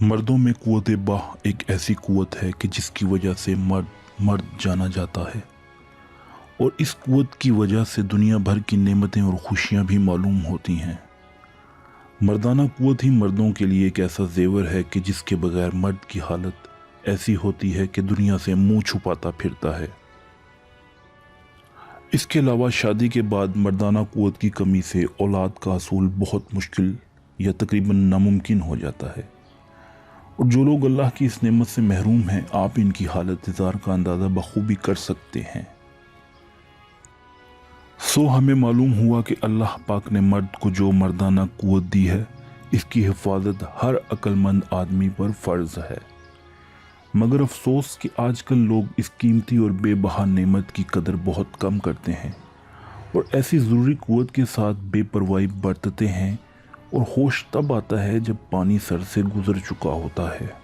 मर्दों में क़ुव्वत बाह एक ऐसी क़ुव्वत है कि जिसकी वजह से मर्द मर्द जाना जाता है, और इस क़ुव्वत की वजह से दुनिया भर की नेमतें और खुशियाँ भी मालूम होती हैं। मर्दाना क़ुव्वत ही मर्दों के लिए एक ऐसा ज़ेवर है कि जिसके बगैर मर्द की हालत ऐसी होती है कि दुनिया से मुँह छुपाता फिरता है। इसके अलावा शादी के बाद मर्दाना क़ुव्वत की कमी से औलाद का असूल बहुत मुश्किल या तकरीबन नामुमकिन हो जाता है, और जो लोग अल्लाह की इस नेमत से महरूम हैं, आप इनकी हालत ज़ार का अंदाज़ा बखूबी कर सकते हैं। हमें मालूम हुआ कि अल्लाह पाक ने मर्द को जो मर्दाना क़ुव्वत दी है, इसकी हिफाजत हर अक्लमंद आदमी पर फ़र्ज़ है। मगर अफसोस कि आजकल लोग इस कीमती और बेबहा नेमत की कदर बहुत कम करते हैं, और ऐसी ज़रूरी क़ुव्वत के साथ बेपरवाही बरतते हैं, और होश तब आता है जब पानी सर से गुजर चुका होता है।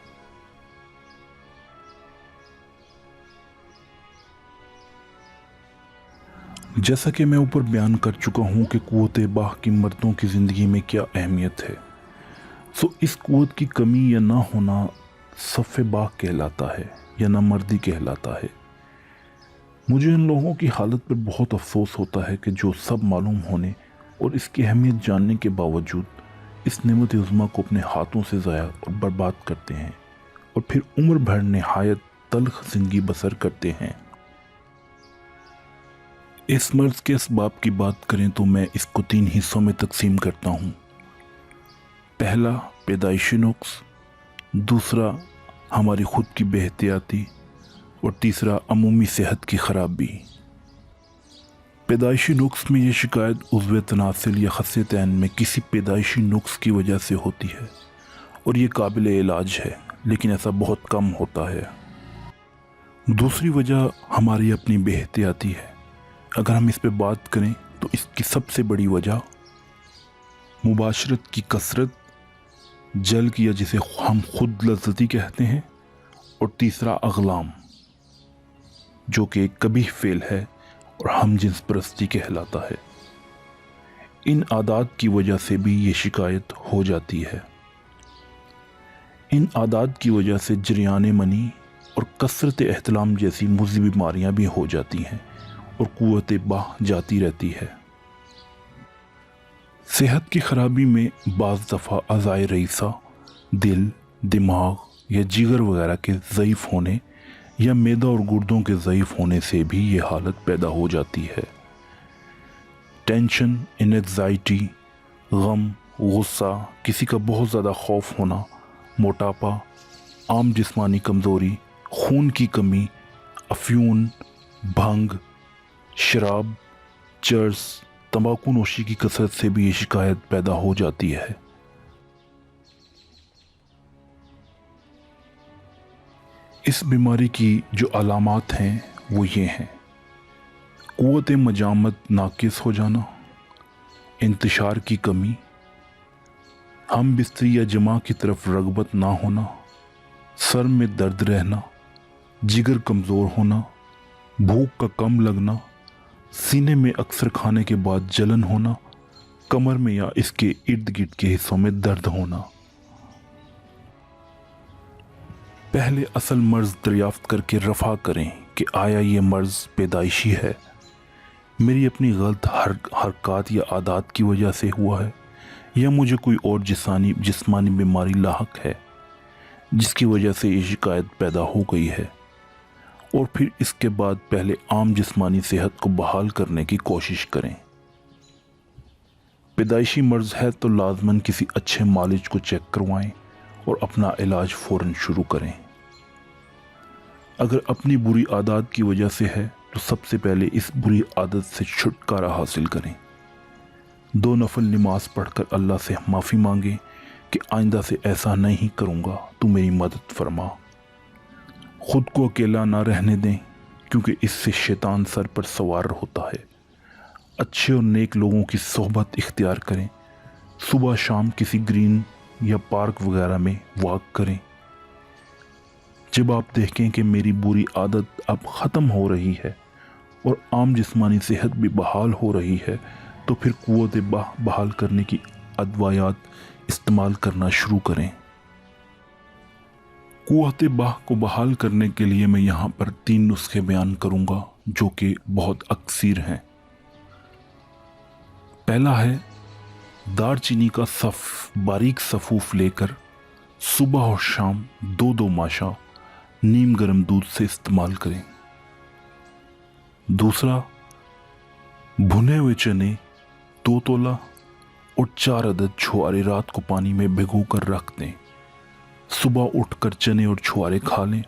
जैसा कि मैं ऊपर बयान कर चुका हूँ कि क़ुव्वत बाह की मर्दों की ज़िंदगी में क्या अहमियत है, इस क़ुव्वत की कमी या ना होना सफ़े बाह कहलाता है या ना मर्दी कहलाता है। मुझे इन लोगों की हालत पर बहुत अफसोस होता है कि जो सब मालूम होने और इसकी अहमियत जानने के बावजूद इस नेमत उज़्मा को अपने हाथों से ज़ाया और बर्बाद करते हैं, और फिर उम्र भर नहायत तल्ख़ ज़िंदगी बसर करते हैं। इस मर्ज़ के असबाब की बात करें तो मैं इसको 3 हिस्सों में तकसीम करता हूँ। पहला, पैदाइशी नुक्स, दूसरा, हमारी ख़ुद की बेहतियाती, और तीसरा, अमूमी सेहत की ख़राबी। पैदाइशी नुक्स में ये शिकायत उज़्व तनासिल या खस्से-तैन में किसी पैदाइशी नुक्स की वजह से होती है, और ये काबिल इलाज है, लेकिन ऐसा बहुत कम होता है। दूसरी वजह हमारी अपनी बेहतियाती है। अगर हम इस पे बात करें तो इसकी सबसे बड़ी वजह मुबाशरत की कसरत, जल की या जिसे हम खुद लज़्ज़ती कहते हैं, और तीसरा अग़लाम, जो कि एक कबीह फ़ेल है और हम जिन्स परस्ती कहलाता है। इन आदात की वजह से भी ये शिकायत हो जाती है। इन आदात की वजह से जरियान मनी और कसरत एहतलाम जैसी मुज़ी बीमारियाँ भी हो जाती हैं, और क़ुव्वत बाह जाती रहती है। सेहत की ख़राबी में बाज़ दफ़ा अज़ाए रईसा, दिल, दिमाग या जिगर वगैरह के ज़ईफ़ होने या मैदा और गुर्दों के ज़ईफ़ होने से भी ये हालत पैदा हो जाती है। टेंशन, एंग्ज़ायटी, गम, गुस्सा, किसी का बहुत ज़्यादा खौफ होना, मोटापा, आम जिस्मानी कमज़ोरी, खून की कमी, अफ्यून, भंग, शराब, चर्स, तंबाकू नोशी की कसरत से भी ये शिकायत पैदा हो जाती है। इस बीमारी की जो अलामात हैं वो ये हैं: क़ुव्वत मजामत नाक़िस हो जाना, इंतशार की कमी, हम बिस्तरी या जमा की तरफ रग़बत ना होना, सर में दर्द रहना, जिगर कमज़ोर होना, भूख का कम लगना, सीने में अक्सर खाने के बाद जलन होना, कमर में या इसके इर्द गिर्द के हिस्सों में दर्द होना। पहले असल मर्ज़ दरियाफ़्त करके रफ़ा करें कि आया ये मर्ज़ पैदाइशी है, मेरी अपनी गलत हरकत या आदात की वजह से हुआ है, या मुझे कोई और जिस्मानी बीमारी लाहक है जिसकी वजह से ये शिकायत पैदा हो गई है। और फिर इसके बाद पहले आम जिस्मानी सेहत को बहाल करने की कोशिश करें। पैदाइशी मर्ज़ है तो लाज़मन किसी अच्छे मालिज को चेक करवाएं और अपना इलाज फ़ौरन शुरू करें। अगर अपनी बुरी आदत की वजह से है तो सबसे पहले इस बुरी आदत से छुटकारा हासिल करें। 2 नफल नमाज पढ़कर अल्लाह से माफ़ी मांगें कि आइंदा से ऐसा नहीं करूँगा, तू मेरी मदद फरमा। ख़ुद को अकेला ना रहने दें, क्योंकि इससे शैतान सर पर सवार होता है। अच्छे और नेक लोगों की सोहबत इख्तियार करें। सुबह शाम किसी ग्रीन या पार्क वगैरह में वॉक करें। जब आप देखें कि मेरी बुरी आदत अब ख़त्म हो रही है और आम जिस्मानी सेहत भी बहाल हो रही है, तो फिर क़ुव्वत बहाल करने की अदवायात इस्तेमाल करना शुरू करें। कुव्वत बाह को बहाल करने के लिए मैं यहाँ पर 3 नुस्खे बयान करूँगा जो कि बहुत अक्सर हैं। पहला है, दारचीनी का बारीक सफ़ूफ लेकर सुबह और शाम 2-2 माशा नीम गर्म दूध से इस्तेमाल करें। दूसरा, भुने हुए चने 2 तोला और 4 अदद छुआरे रात को पानी में भिगो कर रख दें। सुबह उठकर चने और छुआरे खा लें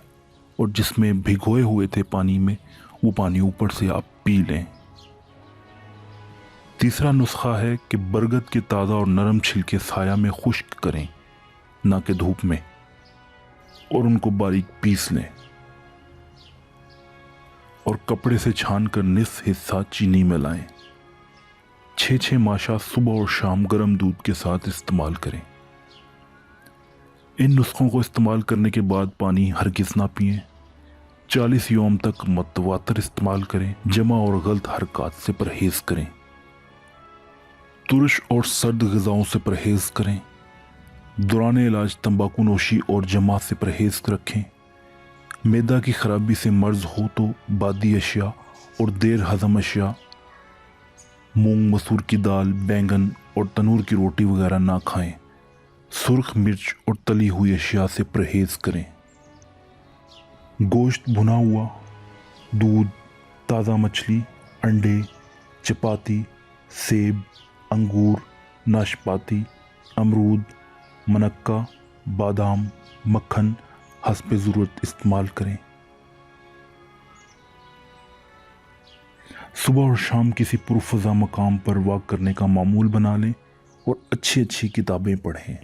और जिसमें भिगोए हुए थे पानी में, वो पानी ऊपर से आप पी लें। तीसरा नुस्खा है कि बरगद के ताज़ा और नरम छिलके साया में खुश्क करें, ना कि धूप में, और उनको बारीक पीस लें और कपड़े से छानकर निस्फ हिस्सा चीनी में लाएं। 6-6 माशा सुबह और शाम गर्म दूध के साथ इस्तेमाल करें। इन नुस्खों को इस्तेमाल करने के बाद पानी हरगिज़ ना पिएं। 40 यौम तक मतवातर इस्तेमाल करें। जमा और गलत हरकत से परहेज़ करें। तुरश और सर्द ग़िज़ाओं से परहेज़ करें। दौरान इलाज तंबाकू नोशी और जमा से परहेज़ रखें। मैदा की ख़राबी से मर्ज़ हो तो बादी अशिया और देर हज़म अशिया, मूंग मसूर की दाल, बैंगन और तनूर की रोटी वगैरह ना खाएं। सुर्ख मिर्च और तली हुई अशिया से परहेज़ करें। गोश्त भुना हुआ, दूध, ताज़ा मछली, अंडे, चपाती, सेब, अंगूर, नाशपाती, अमरूद, मनक्का, बादाम, मक्खन हस्ब ज़रूरत इस्तेमाल करें। सुबह और शाम किसी पुरफ़ज़ा मकाम पर वॉक करने का मामूल बना लें और अच्छी अच्छी किताबें पढ़ें।